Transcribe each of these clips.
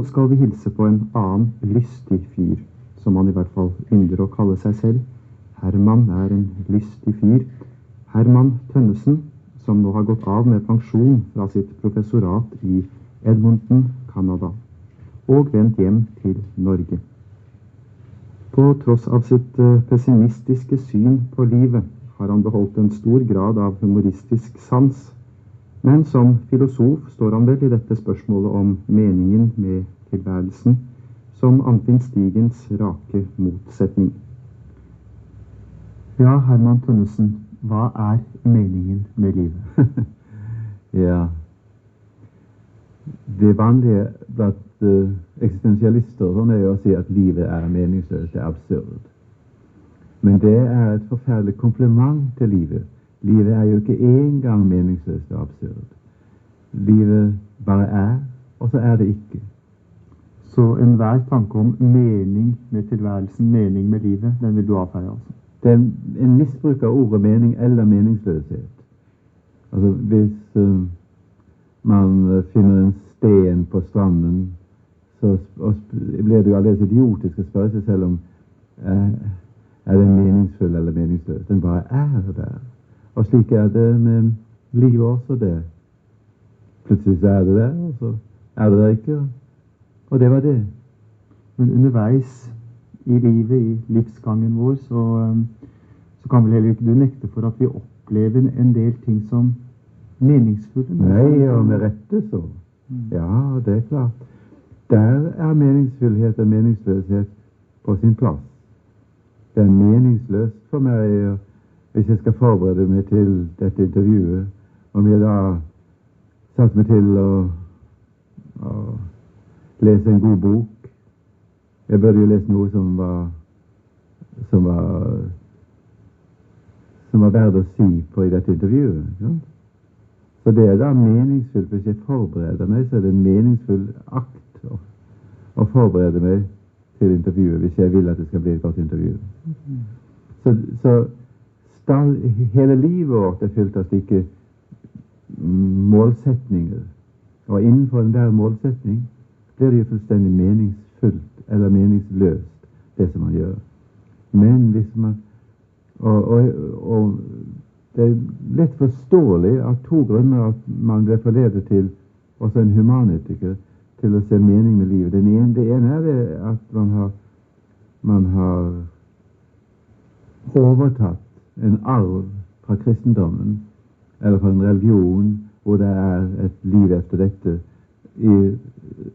skal vi hilse på en annen lystig fyr, som han i hvert fall ynder å kalle seg selv. Herman er en lystig fyr. Herman Tønnesen, som nå har gått av med pensjon fra sitt professorat i Edmonton, Canada, og vendt hjem til Norge. På tross av sitt pessimistiske syn på livet har han beholdt en stor grad av humoristisk sans, men som filosof står han vel i dette spørsmålet om meningen med tilværelsen som Anfinn Stigens rake motsetning. Ja, Herman Tønnesen, hva er meningen med livet? Ja, det vanlige blant eksistensialister sånn er jo å si at livet er meningsløst, det er absurd. Men det er et forferdelig kompliment til livet. Livet er jo ikke engang meningsløst og absurd. Livet bare er, og så er det ikke. Så enhver tanke om mening med tilværelsen, mening med livet, den vil du avfeie altså? Det er en misbruk av ordet mening eller meningsløshet. Altså hvis man finner en sten på stranden, så blir det jo aldeles idiotisk å spørre seg selv om er den meningsfull eller meningsløs. Den bare er der. Og slik er det med livet også det. Plutselig så er det der, og så er det der ikke. Og det var det. Men underveis i livet, i livsgangen vår, så kan vel heller ikke du nekte for at vi opplever en del ting som meningsfulle? Nei, og med rette så. Ja, det er klart. Der er meningsfullhet og meningsløshet på sin plass. Det er meningsløst for meg, hvis jeg skal forberede meg til dette intervjuet, om jeg da satt meg til å lese en god bok. Jeg burde jo lese noe som var verdt å si på i dette intervjuet. Ikke sant? Så det er da meningsfullt. Hvis jeg forbereder meg, så er det en meningsfull akt å forberede meg til intervjuet, hvis jeg vil at det skal bli et godt intervju. Så hele livet vårt er fylt av slike målsetninger. Og innenfor enhver målsetning blir det jo fullstendig meningsfullt eller meningsløst, det som man gjør. Men hvis man og det er lett forståelig av to grunner at man blir forledet til, også en humanetiker, til å se mening med livet. Det ene er det at man har overtatt en arv fra kristendommen, eller fra en religion, hvor det er et liv etter dette,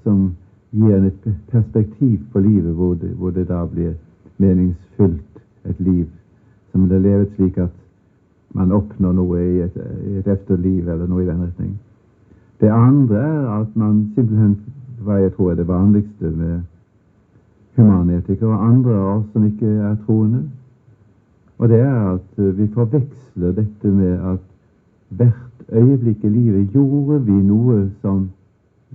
som gir en et perspektiv på livet, hvor det da blir meningsfullt, et liv som det er levet slik at man oppnår noe i et efterliv, eller noe i den retning. Det andre er at man simpelthen, hva jeg tror er det vanligste med humanetikere og andre av oss som ikke er troende, og det er at vi forveksler dette med at hvert øyeblikk i livet gjorde vi noe som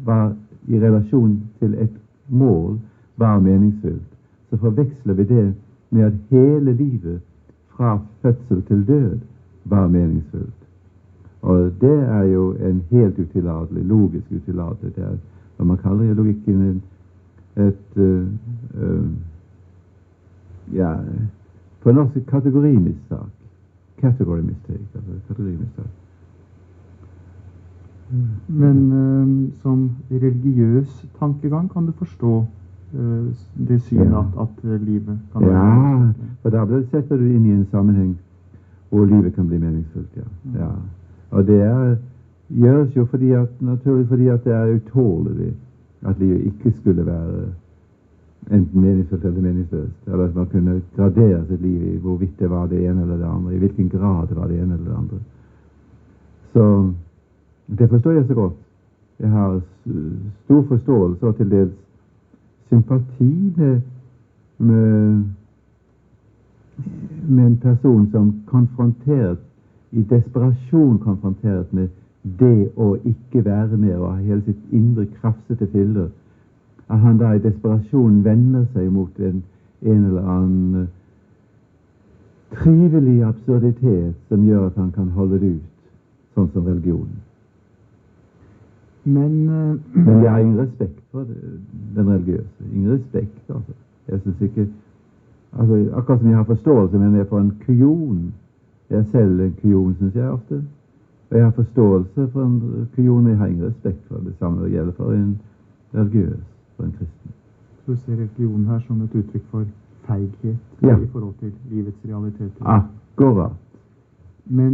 var i relasjon til et mål, var meningsfullt. Så forveksler vi det med at hele livet fra fødsel til død var meningsfullt. Og det er jo en helt utillatelig, logisk utillatelig. Det er hva man kaller i logikken på norsk kategorimistak. Category mistake, altså kategorimistak. Men som religiøs tankegang kan du forstå det synet at livet kan være meningsfullt. For da setter du inn i en sammenheng hvor livet kan bli meningsfullt, ja. Og det gjøres jo naturlig fordi at det er utålelig at livet ikke skulle være enten meningsfullt eller meningsløst, eller at man kunne gradere sitt liv i hvorvidt det var det ene eller det andre, i hvilken grad det var det ene eller det andre. Så det forstår jeg så godt. Jeg har stor forståelse og til dels sympati med en person som i desperasjon konfrontert med det å ikke være med og ha hele sitt indre krafsete filler, at han da i desperasjon vender seg mot en eller annen trivelig absurditet som gjør at han kan holde det ut, sånn som religionen. Men jeg har ingen respekt for den religiøse. Ingen respekt, altså. Jeg synes ikke akkurat som jeg har forståelse, men jeg er for en kujon. Jeg er selv en kujon, synes jeg ofte. Og jeg har forståelse for en kujon, men jeg har ingen respekt for det samme det gjelder for en religiøs, for en kristen. Så du ser religionen her som et uttrykk for feighet i forhold til livets realiteter? Akkurat. Men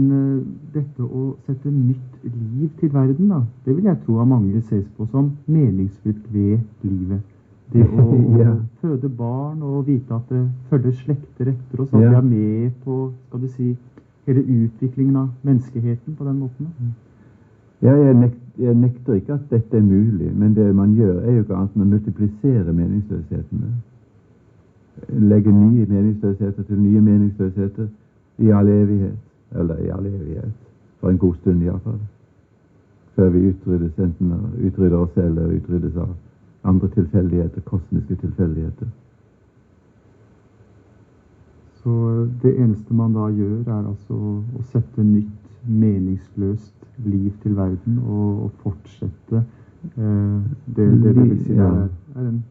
dette å sette nytt liv til verden, da, det vil jeg tro av mange ses på som meningsfullt ved livet. Det å føde barn og vite at det følger slekter etter oss, at vi er med på, skal du si, hele utviklingen av menneskeheten på den måten. Jeg nekter ikke at dette er mulig, men det man gjør er jo ikke annet enn å multiplisere meningsløshetene. Legge nye meningsløsheter til nye meningsløsheter i all evighet, eller i all evighet, for en god stund i hvert fall. Før vi utryddes, enten utrydder oss selv eller utryddes av andre tilfeldigheter, kosmiske tilfeldigheter. Så det eneste man da gjør, er altså å sette nytt, meningsløst liv til verden og fortsette det vil si er en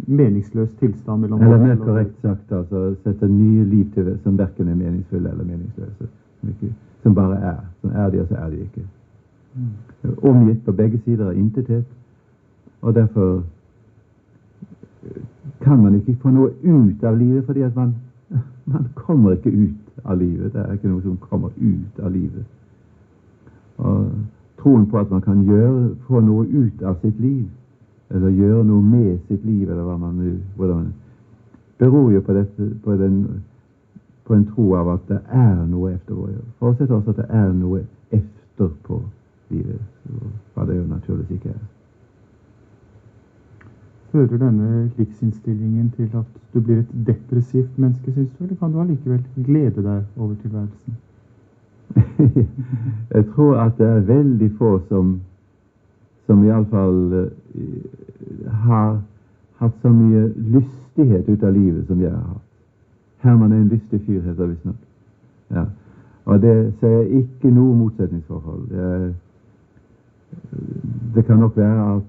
meningsløs tilstand mellom eller mer korrekt sagt, altså sette nye liv til som hverken er meningsfulle eller meningsløse. Som bare er. Som er de, og så er de ikke. Omgitt på begge sider av intethet. Og derfor kan man ikke få noe ut av livet, fordi at man kommer ikke ut av livet. Det er ikke noe som kommer ut av livet. Og troen på at man kan få noe ut av sitt liv, eller gjøre noe med sitt liv, eller hvordan, beror jo på en tro av at det er noe efterpå. Fortsett også at det er noe efterpå livet, hva det jo naturligvis ikke er. Fører denne livsinnstillingen til at du blir et depressivt menneske, synes du, eller kan du allikevel glede deg over tilværelsen? Jeg tror at det er veldig få som i alle fall har hatt så mye lystighet ut av livet som jeg har hatt. Herman er en lystig fyr, heter det visstnok. Ja. Og det ser jeg ikke noe motsetningsforhold. Det kan nok være at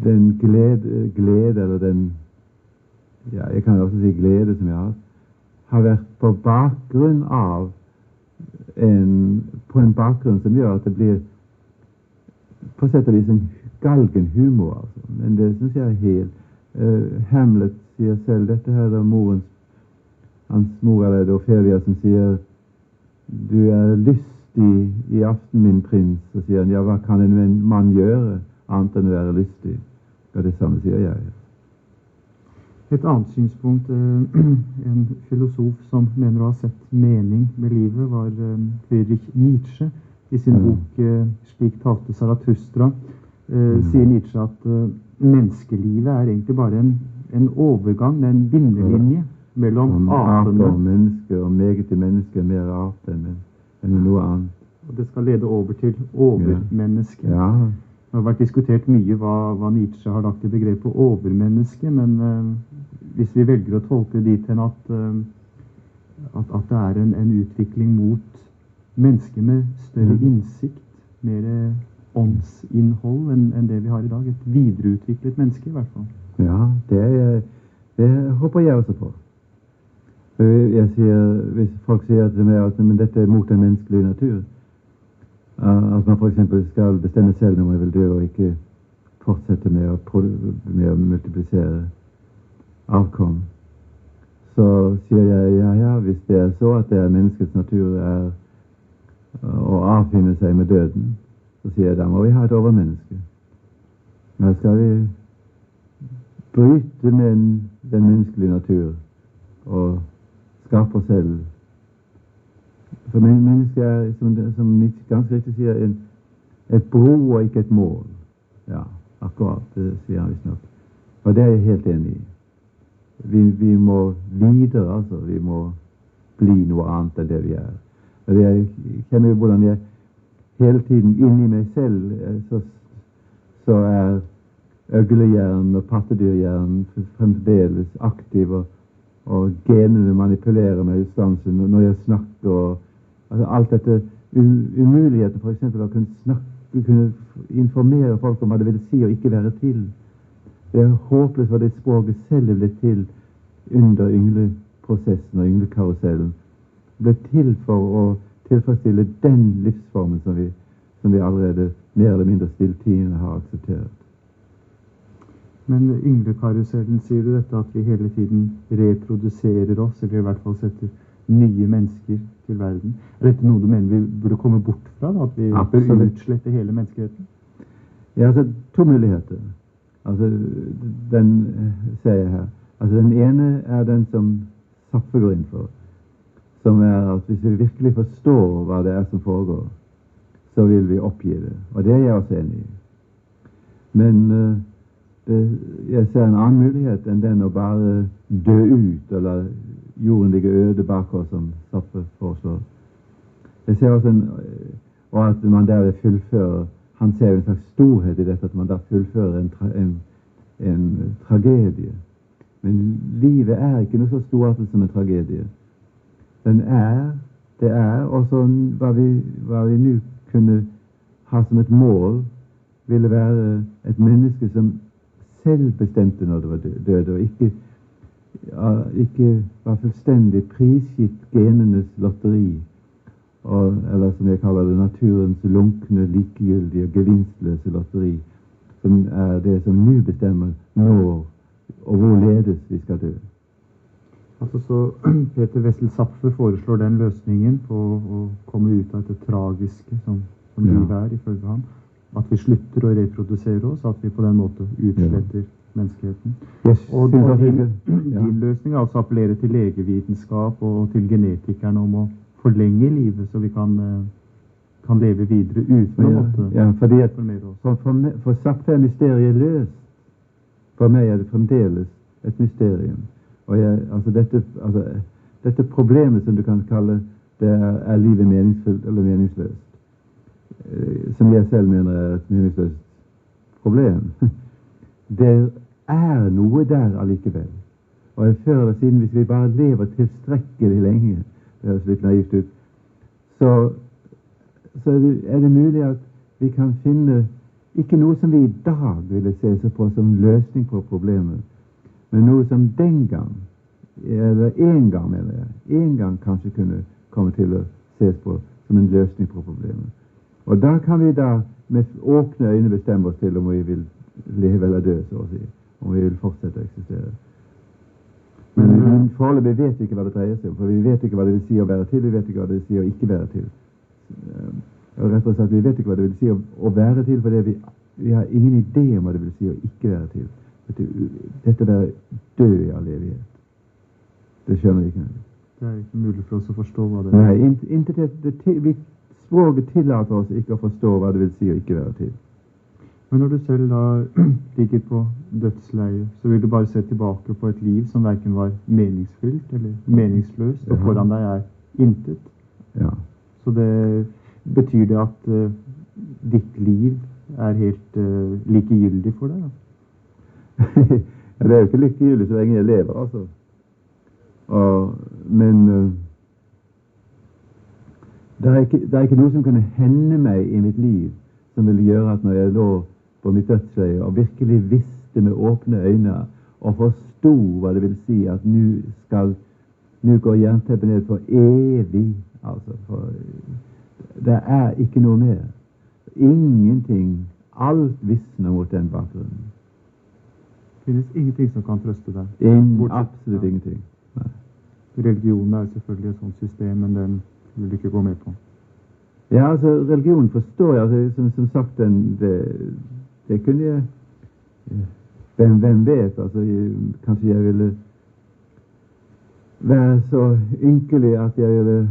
den glede eller den, jeg kan også si glede som jeg har vært på bakgrunn av på en bakgrunn som gjør at det blir på sett og vis en galgen humor, altså. Men det synes jeg er helt Hamlet sier selv dette her, da hans mor eller det Ophelia som sier du er lystig i aften, min prins, og sier han, ja, hva kan en mann gjøre annet enn å være lystig? Og det samme sier jeg. Et annet synspunkt, en filosof som mener å ha sett mening med livet, var Friedrich Nietzsche. I sin bok «Slik talte Zarathustra» sier Nietzsche at menneskelivet er egentlig bare en overgang, en bindelinje mellom apene. Og menneske, og meget til menneske, mer ape enn noe annet. Og det skal lede over til overmenneske. Ja. Det har vært diskutert mye hva Nietzsche har lagt i begrepet overmenneske, men hvis vi velger å tolke det dit hen at det er en utvikling mot mennesker med større innsikt, mer åndsinnhold enn det vi har i dag, et videreutviklet menneske i hvert fall. Ja, det håper jeg også på. Hvis folk sier til meg at men dette er mot den menneskelige natur, at man for eksempel skal bestemme selv når man vil dø og ikke fortsette med å multiplisere avkom, så sier jeg ja, hvis det er så at det er menneskets natur er å avfinne seg med døden, så sier jeg da må vi ha et overmenneske. Da skal vi bryte med den menneskelige natur og skape oss selv. For mennesket er, som Nietzsche ganske riktig sier, et bro og ikke et mål. Ja, akkurat, det sier han visst nok. Og det er jeg helt enig i. Vi må videre, altså. Vi må bli noe annet enn det vi er. Og jeg kjenner jo hvordan jeg hele tiden inni meg selv så er øglehjernen og pattedyrhjernen fremdeles aktiv, og genene manipulerer meg ustansen når jeg snakker, og altså alt dette umuligheten for eksempel å kunne snakke kunne informere folk om hva det vil si å ikke være til. Det er håpløst hva det språket selv er blitt til under yngleprosessen og ynglekarusellen. Det ble til for å tilfredsstille den livsformen som vi allerede mer eller mindre stilltiende har akseptert. Men ynglekarusellen, sier du dette at vi hele tiden reproduserer oss, eller i hvert fall setter nye mennesker til verden? Er dette noe du mener vi burde komme bort fra, da? At vi bør utslette hele menneskeheten? Ja, altså to muligheter. Altså, den ser jeg her. Altså, den ene er den som Zapfe går inn for, som er at hvis vi virkelig forstår hva det er som foregår, så vil vi oppgi det. Og det er jeg også enig i. Men jeg ser en annen mulighet enn den å bare dø ut og la jorden ligge øde bak oss, som Zapfe foreslår. Jeg ser også og at man der fullfører. Han ser en slags storhet i dette, at man da fullfører en tragedie. Men livet er ikke noe så storartet som en tragedie. Det er også hva vi nå kunne ha som et mål, ville være et menneske som selv bestemte når det var døde, og ikke var fullstendig prisgitt genenes lotteri, eller som jeg kaller det, naturens lunkne, likegyldige og gevinstløse lotteri, som er det som nå bestemmer når og hvorledes vi skal dø. Altså så Peter Wessel Zapfe foreslår den løsningen på å komme ut av dette tragiske som livet er, ifølge ham. At vi slutter å reprodusere oss, at vi på den måten utsletter menneskeheten. Og din løsning er altså å appellere til legevitenskap og til genetikerne om å forlenge livet, så vi kan leve videre uten å måtte formere oss. For Zapfe er mysteriet løst. For meg er det fremdeles et mysterium. Og dette problemet som du kan kalle det er livet meningsfullt eller meningsløst, som jeg selv mener er et meningsløst problem. Det er noe der allikevel. Og før eller siden, hvis vi bare lever tilstrekkelig lenge, det høres litt naivt ut, så er det mulig at vi kan finne ikke noe som vi i dag ville se seg på som løsning på problemet, men noe som den gang, eller en gang kanskje kunne komme til å ses på som en løsning på problemet. Og da kan vi da med åpne øyne bestemme oss til om vi vil leve eller dø, så å si, om vi vil fortsette å eksistere. Men foreløpig vet vi ikke hva det dreier seg om, for vi vet ikke hva det vil si å være til, vi vet ikke hva det vil si å ikke være til. Og rett og slett, vi vet ikke hva det vil si å være til, for vi har ingen idé om hva det vil si å ikke være til. Dette være død i all evighet. Det skjønner vi ikke. Det er ikke mulig for oss å forstå hva det er. Nei, språket tillater oss ikke å forstå hva det vil si å ikke være til. Men når du selv da ligger på dødsleiet, så vil du bare se tilbake på et liv som hverken var meningsfylt eller meningsløst, og foran deg er intet. Ja. Så det betyr det at ditt liv er helt likegyldig for deg, da? Ja, det er jo ikke likegyldig så lenge jeg lever, altså. Men det er ikke noe som kunne hende meg i mitt liv som ville gjøre at når jeg lå på mitt dødsleie og virkelig visste med åpne øyne og forsto hva det vil si at nå går jernteppet ned for evig, altså, for det er ikke noe mer. Ingenting. Alt visner mot den bakgrunnen. Det finnes ingenting som kan trøste deg? Absolutt ingenting. Nei. Religionen er selvfølgelig et sånt system, men den vil du ikke gå med på? Ja, altså, religionen forstår jeg, altså, som sagt, det kunne jeg, hvem vet, altså, kanskje jeg ville være så ynkelig at jeg ville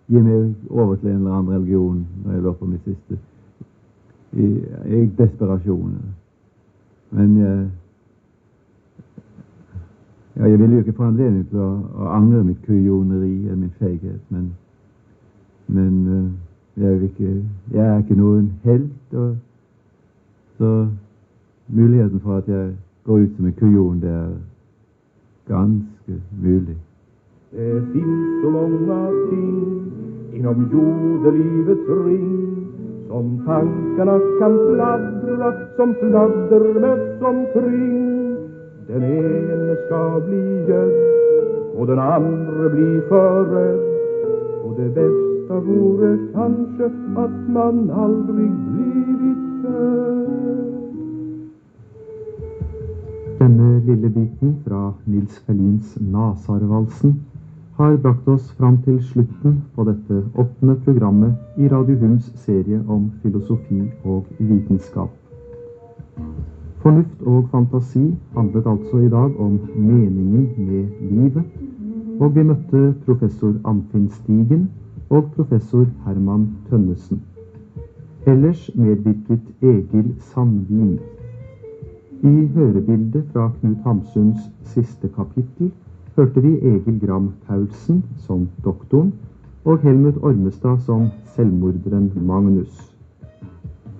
gi meg over til en eller annen religion når jeg lå på mitt siste, i desperasjon. Men jeg ville jo ikke få anledning til å angre mitt kujoneri eller min feighet, men jeg er ikke noen helt, og så muligheten for at jeg går ut som en kujon, det er ganske mulig. Det finns så många ting inom jordelivets ring som tankarna kan fladdra, som fladdermöss omkring. Den ene ska bli gödd och den andra bli förrädd. Och det bästa vore kanske att man aldrig blivit född. Denne lille biten fra Nils Ferlins Nasarvalsen har brakt oss fram til slutten på dette 8. programmet i Radio Hums serie om filosofi og vitenskap. Fornuft og fantasi handlet altså i dag om meningen med livet, og vi møtte professor Anfinn Stigen og professor Herman Tønnesen. Ellers medvirket Egil Sandvin. I hørebildet fra Knut Hamsuns siste kapittel hørte vi Egil Gram Paulsen som doktoren og Helmut Ormestad som selvmorderen Magnus.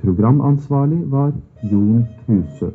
Programansvarlig var Jon Husø.